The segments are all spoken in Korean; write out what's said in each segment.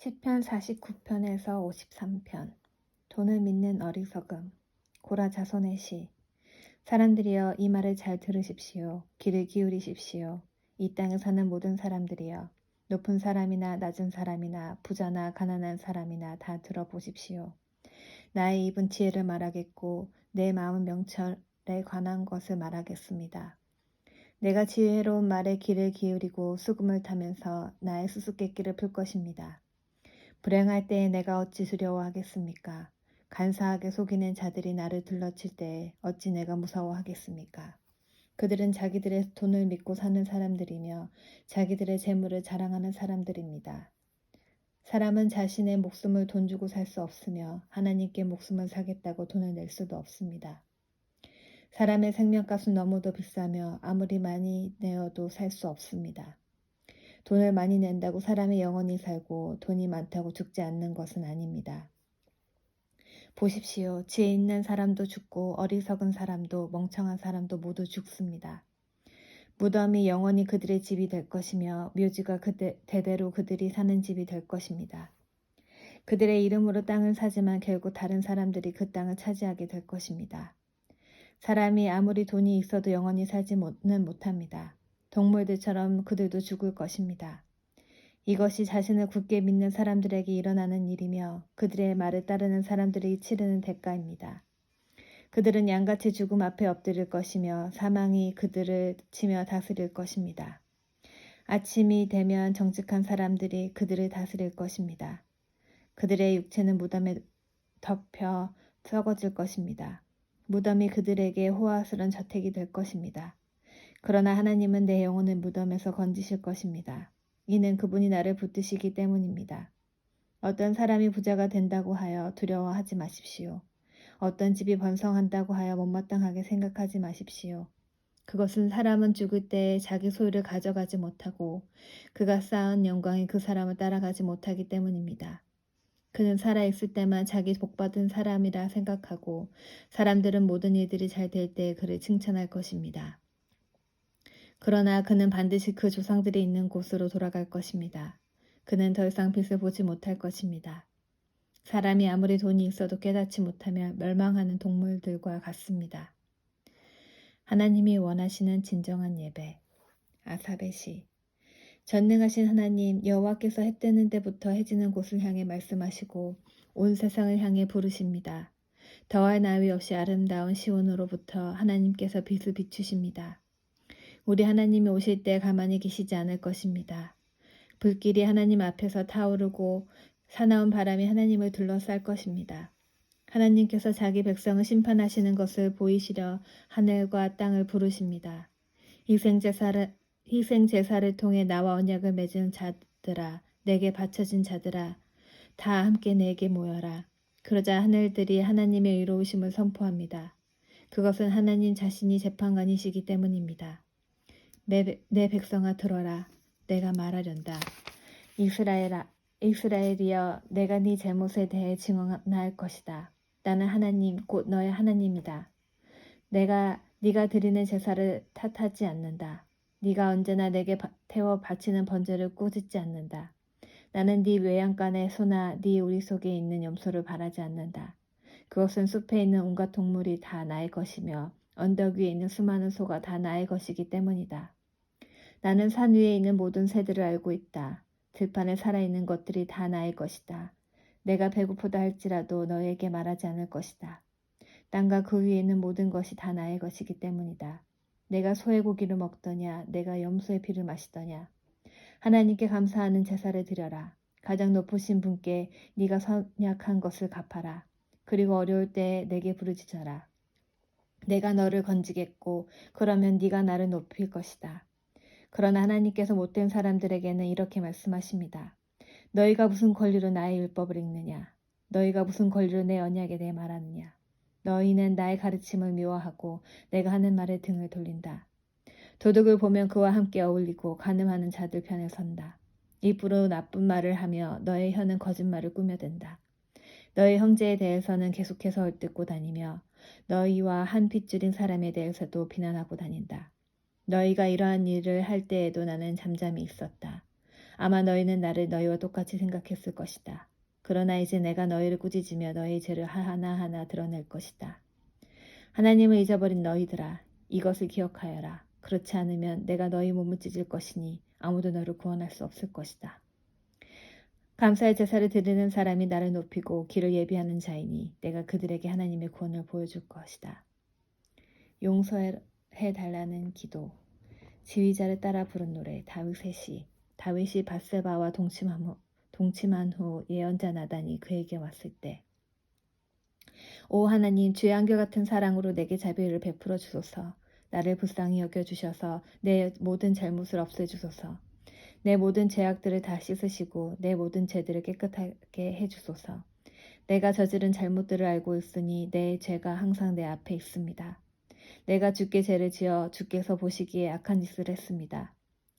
시편 49편에서 53편. 돈을 믿는 어리석음. 고라 자손의 시. 사람들이여, 이 말을 잘 들으십시오. 귀를 기울이십시오. 이 땅에 사는 모든 사람들이여, 높은 사람이나 낮은 사람이나 부자나 가난한 사람이나 다 들어보십시오. 나의 입은 지혜를 말하겠고 내 마음은 명철에 관한 것을 말하겠습니다. 내가 지혜로운 말에 귀를 기울이고 수금을 타면서 나의 수수께끼를 풀 것입니다. 불행할 때에 내가 어찌 두려워하겠습니까? 간사하게 속이는 자들이 나를 둘러칠 때에 어찌 내가 무서워하겠습니까? 그들은 자기들의 돈을 믿고 사는 사람들이며 자기들의 재물을 자랑하는 사람들입니다. 사람은 자신의 목숨을 돈 주고 살 수 없으며 하나님께 목숨을 사겠다고 돈을 낼 수도 없습니다. 사람의 생명값은 너무도 비싸며 아무리 많이 내어도 살 수 없습니다. 돈을 많이 낸다고 사람이 영원히 살고 돈이 많다고 죽지 않는 것은 아닙니다. 보십시오. 지혜 있는 사람도 죽고 어리석은 사람도 멍청한 사람도 모두 죽습니다. 무덤이 영원히 그들의 집이 될 것이며 묘지가 대대로 그들이 사는 집이 될 것입니다. 그들의 이름으로 땅을 사지만 결국 다른 사람들이 그 땅을 차지하게 될 것입니다. 사람이 아무리 돈이 있어도 영원히 살지는 못합니다. 동물들처럼 그들도 죽을 것입니다. 이것이 자신을 굳게 믿는 사람들에게 일어나는 일이며 그들의 말을 따르는 사람들이 치르는 대가입니다. 그들은 양같이 죽음 앞에 엎드릴 것이며 사망이 그들을 치며 다스릴 것입니다. 아침이 되면 정직한 사람들이 그들을 다스릴 것입니다. 그들의 육체는 무덤에 덮여 썩어질 것입니다. 무덤이 그들에게 호화스러운 저택이 될 것입니다. 그러나 하나님은 내 영혼을 무덤에서 건지실 것입니다. 이는 그분이 나를 붙드시기 때문입니다. 어떤 사람이 부자가 된다고 하여 두려워하지 마십시오. 어떤 집이 번성한다고 하여 못마땅하게 생각하지 마십시오. 그것은 사람은 죽을 때에 자기 소유를 가져가지 못하고 그가 쌓은 영광이 그 사람을 따라가지 못하기 때문입니다. 그는 살아있을 때만 자기 복받은 사람이라 생각하고 사람들은 모든 일들이 잘 될 때 그를 칭찬할 것입니다. 그러나 그는 반드시 그 조상들이 있는 곳으로 돌아갈 것입니다. 그는 더 이상 빛을 보지 못할 것입니다. 사람이 아무리 돈이 있어도 깨닫지 못하면 멸망하는 동물들과 같습니다. 하나님이 원하시는 진정한 예배. 아삽의 시. 전능하신 하나님, 여호와께서 해 뜨는 때부터 해지는 곳을 향해 말씀하시고 온 세상을 향해 부르십니다. 더할 나위 없이 아름다운 시온으로부터 하나님께서 빛을 비추십니다. 우리 하나님이 오실 때 가만히 계시지 않을 것입니다. 불길이 하나님 앞에서 타오르고 사나운 바람이 하나님을 둘러쌀 것입니다. 하나님께서 자기 백성을 심판하시는 것을 보이시려 하늘과 땅을 부르십니다. 희생제사를 통해 나와 언약을 맺은 자들아, 내게 바쳐진 자들아, 다 함께 내게 모여라. 그러자 하늘들이 하나님의 의로우심을 선포합니다. 그것은 하나님 자신이 재판관이시기 때문입니다. 내 백성아 들어라. 내가 말하련다. 이스라엘이여, 내가 네 잘못에 대해 증언할 것이다. 나는 하나님 곧 너의 하나님이다. 내가 네가 드리는 제사를 탓하지 않는다. 네가 언제나 내게 태워 바치는 번제를 꾸짖지 않는다. 나는 네 외양간의 소나 네 우리 속에 있는 염소를 바라지 않는다. 그것은 숲에 있는 온갖 동물이 다 나의 것이며 언덕 위에 있는 수많은 소가 다 나의 것이기 때문이다. 나는 산 위에 있는 모든 새들을 알고 있다. 들판에 살아있는 것들이 다 나의 것이다. 내가 배고프다 할지라도 너에게 말하지 않을 것이다. 땅과 그 위에 있는 모든 것이 다 나의 것이기 때문이다. 내가 소의 고기를 먹더냐, 내가 염소의 피를 마시더냐. 하나님께 감사하는 제사를 드려라. 가장 높으신 분께 네가 선약한 것을 갚아라. 그리고 어려울 때에 내게 부르짖어라. 내가 너를 건지겠고 그러면 네가 나를 높일 것이다. 그러나 하나님께서 못된 사람들에게는 이렇게 말씀하십니다. 너희가 무슨 권리로 나의 율법을 읽느냐? 너희가 무슨 권리로 내 언약에 대해 말하느냐? 너희는 나의 가르침을 미워하고 내가 하는 말에 등을 돌린다. 도둑을 보면 그와 함께 어울리고 간음하는 자들 편에 선다. 입으로 나쁜 말을 하며 너의 혀는 거짓말을 꾸며댄다. 너희 형제에 대해서는 계속해서 헐뜯고 다니며 너희와 한 핏줄인 사람에 대해서도 비난하고 다닌다. 너희가 이러한 일을 할 때에도 나는 잠잠히 있었다. 아마 너희는 나를 너희와 똑같이 생각했을 것이다. 그러나 이제 내가 너희를 꾸짖으며 너희의 죄를 하나하나 드러낼 것이다. 하나님을 잊어버린 너희들아, 이것을 기억하여라. 그렇지 않으면 내가 너희 몸을 찢을 것이니 아무도 너를 구원할 수 없을 것이다. 감사의 제사를 드리는 사람이 나를 높이고 길을 예비하는 자이니 내가 그들에게 하나님의 구원을 보여줄 것이다. 용서해 달라는 기도. 지휘자를 따라 부른 노래. 다윗의 시. 다윗이 밧세바와 동침한 후 예언자 나단이 그에게 왔을 때, 오 하나님, 주의 한결같은 사랑으로 내게 자비를 베풀어 주소서. 나를 불쌍히 여겨주셔서 내 모든 잘못을 없애주소서. 내 모든 죄악들을 다 씻으시고 내 모든 죄들을 깨끗하게 해주소서. 내가 저지른 잘못들을 알고 있으니 내 죄가 항상 내 앞에 있습니다. 내가 주께 죄를 지어 주께서 보시기에 악한 짓을 했습니다.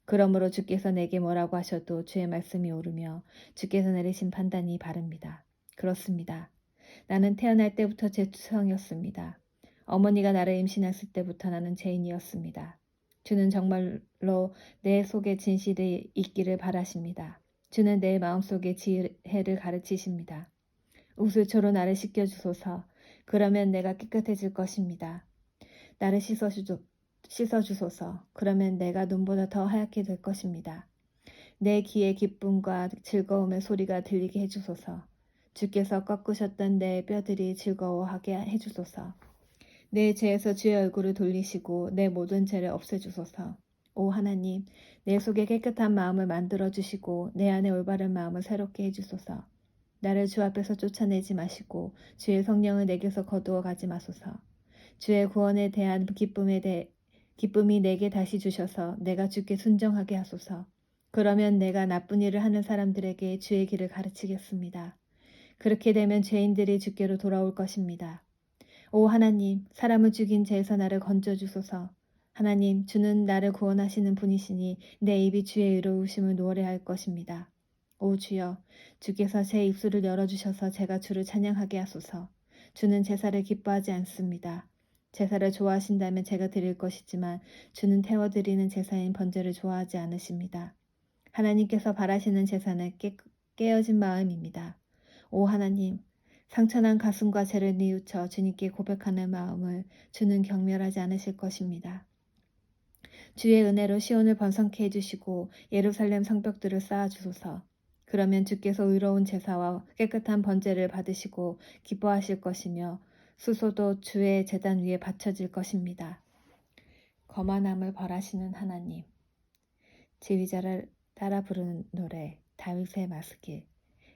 그러므로 주께서 내게 뭐라고 하셔도 주의 말씀이 옳으며 주께서 내리신 판단이 바릅니다. 그렇습니다. 나는 태어날 때부터 죄투성이었습니다. 어머니가 나를 임신했을 때부터 나는 죄인이었습니다. 주는 정말로 내 속에 진실이 있기를 바라십니다. 주는 내 마음속에 지혜를 가르치십니다. 우슬초로 나를 씻겨주소서. 그러면 내가 깨끗해질 것입니다. 나를 씻어주소서. 그러면 내가 눈보다 더 하얗게 될 것입니다. 내 귀에 기쁨과 즐거움의 소리가 들리게 해주소서. 주께서 꺾으셨던 내 뼈들이 즐거워하게 해주소서. 내 죄에서 주의 얼굴을 돌리시고 내 모든 죄를 없애주소서. 오 하나님, 내 속에 깨끗한 마음을 만들어주시고 내 안에 올바른 마음을 새롭게 해주소서. 나를 주 앞에서 쫓아내지 마시고 주의 성령을 내게서 거두어 가지 마소서. 주의 구원에 대한 기쁨이 내게 다시 주셔서 내가 주께 순종하게 하소서. 그러면 내가 나쁜 일을 하는 사람들에게 주의 길을 가르치겠습니다. 그렇게 되면 죄인들이 주께로 돌아올 것입니다. 오 하나님, 사람을 죽인 죄에서 나를 건져주소서. 하나님, 주는 나를 구원하시는 분이시니 내 입이 주의 의로우심을 노래할 것입니다. 오 주여, 주께서 제 입술을 열어주셔서 제가 주를 찬양하게 하소서. 주는 제사를 기뻐하지 않습니다. 제사를 좋아하신다면 제가 드릴 것이지만 주는 태워드리는 제사인 번제를 좋아하지 않으십니다. 하나님께서 바라시는 제사는 깨어진 마음입니다. 오 하나님, 상처난 가슴과 죄를 뉘우쳐 주님께 고백하는 마음을 주는 경멸하지 않으실 것입니다. 주의 은혜로 시온을 번성케 해주시고 예루살렘 성벽들을 쌓아주소서. 그러면 주께서 의로운 제사와 깨끗한 번제를 받으시고 기뻐하실 것이며 수소도 주의 제단 위에 바쳐질 것입니다. 거만함을 벌하시는 하나님. 지휘자를 따라 부르는 노래. 다윗의 마스길.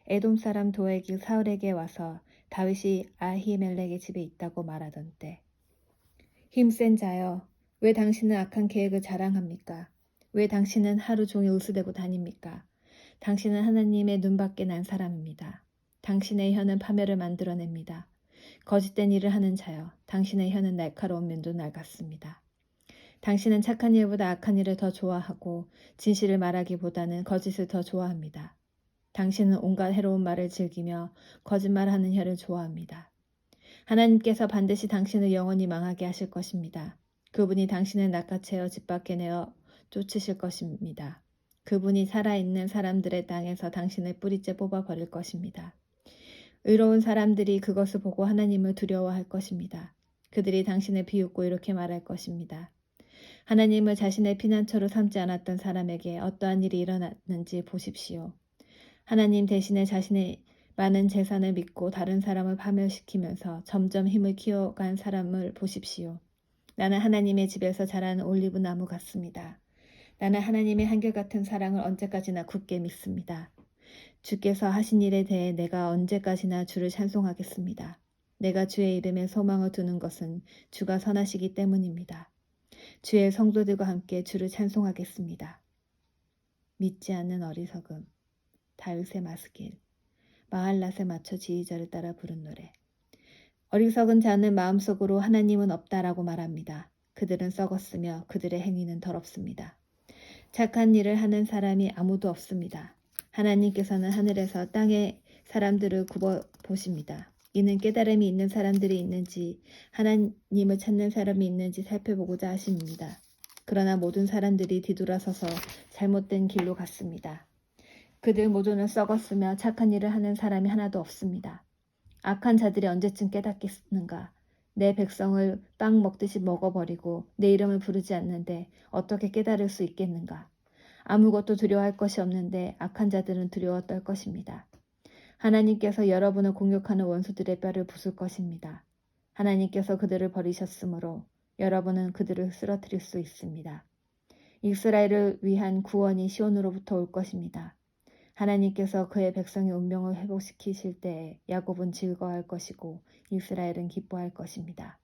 에돔 사람 도액이 사울에게 와서 다윗이 아히멜렉의 집에 있다고 말하던 때, 힘센 자여, 왜 당신은 악한 계획을 자랑합니까? 왜 당신은 하루 종일 으스대고 다닙니까? 당신은 하나님의 눈밖에 난 사람입니다. 당신의 혀는 파멸을 만들어냅니다. 거짓된 일을 하는 자여, 당신의 혀는 날카로운 면도 낡았습니다. 당신은 착한 일보다 악한 일을 더 좋아하고 진실을 말하기보다는 거짓을 더 좋아합니다. 당신은 온갖 해로운 말을 즐기며 거짓말하는 혀를 좋아합니다. 하나님께서 반드시 당신을 영원히 망하게 하실 것입니다. 그분이 당신을 낚아채어 집 밖에 내어 쫓으실 것입니다. 그분이 살아있는 사람들의 땅에서 당신을 뿌리째 뽑아버릴 것입니다. 의로운 사람들이 그것을 보고 하나님을 두려워할 것입니다. 그들이 당신을 비웃고 이렇게 말할 것입니다. 하나님을 자신의 피난처로 삼지 않았던 사람에게 어떠한 일이 일어났는지 보십시오. 하나님 대신에 자신의 많은 재산을 믿고 다른 사람을 파멸시키면서 점점 힘을 키워간 사람을 보십시오. 나는 하나님의 집에서 자라는 올리브 나무 같습니다. 나는 하나님의 한결같은 사랑을 언제까지나 굳게 믿습니다. 주께서 하신 일에 대해 내가 언제까지나 주를 찬송하겠습니다. 내가 주의 이름에 소망을 두는 것은 주가 선하시기 때문입니다. 주의 성도들과 함께 주를 찬송하겠습니다. 믿지 않는 어리석음. 다윗의 마스길. 마할랏에 맞춰 지휘자를 따라 부른 노래. 어리석은 자는 마음속으로 하나님은 없다라고 말합니다. 그들은 썩었으며 그들의 행위는 더럽습니다. 착한 일을 하는 사람이 아무도 없습니다. 하나님께서는 하늘에서 땅의 사람들을 굽어 보십니다. 이는 깨달음이 있는 사람들이 있는지 하나님을 찾는 사람이 있는지 살펴보고자 하십니다. 그러나 모든 사람들이 뒤돌아서서 잘못된 길로 갔습니다. 그들 모두는 썩었으며 착한 일을 하는 사람이 하나도 없습니다. 악한 자들이 언제쯤 깨닫겠는가? 내 백성을 빵 먹듯이 먹어버리고 내 이름을 부르지 않는데 어떻게 깨달을 수 있겠는가? 아무것도 두려워할 것이 없는데 악한 자들은 두려워 떨 것입니다. 하나님께서 여러분을 공격하는 원수들의 뼈를 부술 것입니다. 하나님께서 그들을 버리셨으므로 여러분은 그들을 쓰러뜨릴 수 있습니다. 이스라엘을 위한 구원이 시온으로부터 올 것입니다. 하나님께서 그의 백성의 운명을 회복시키실 때에 야곱은 즐거워할 것이고 이스라엘은 기뻐할 것입니다.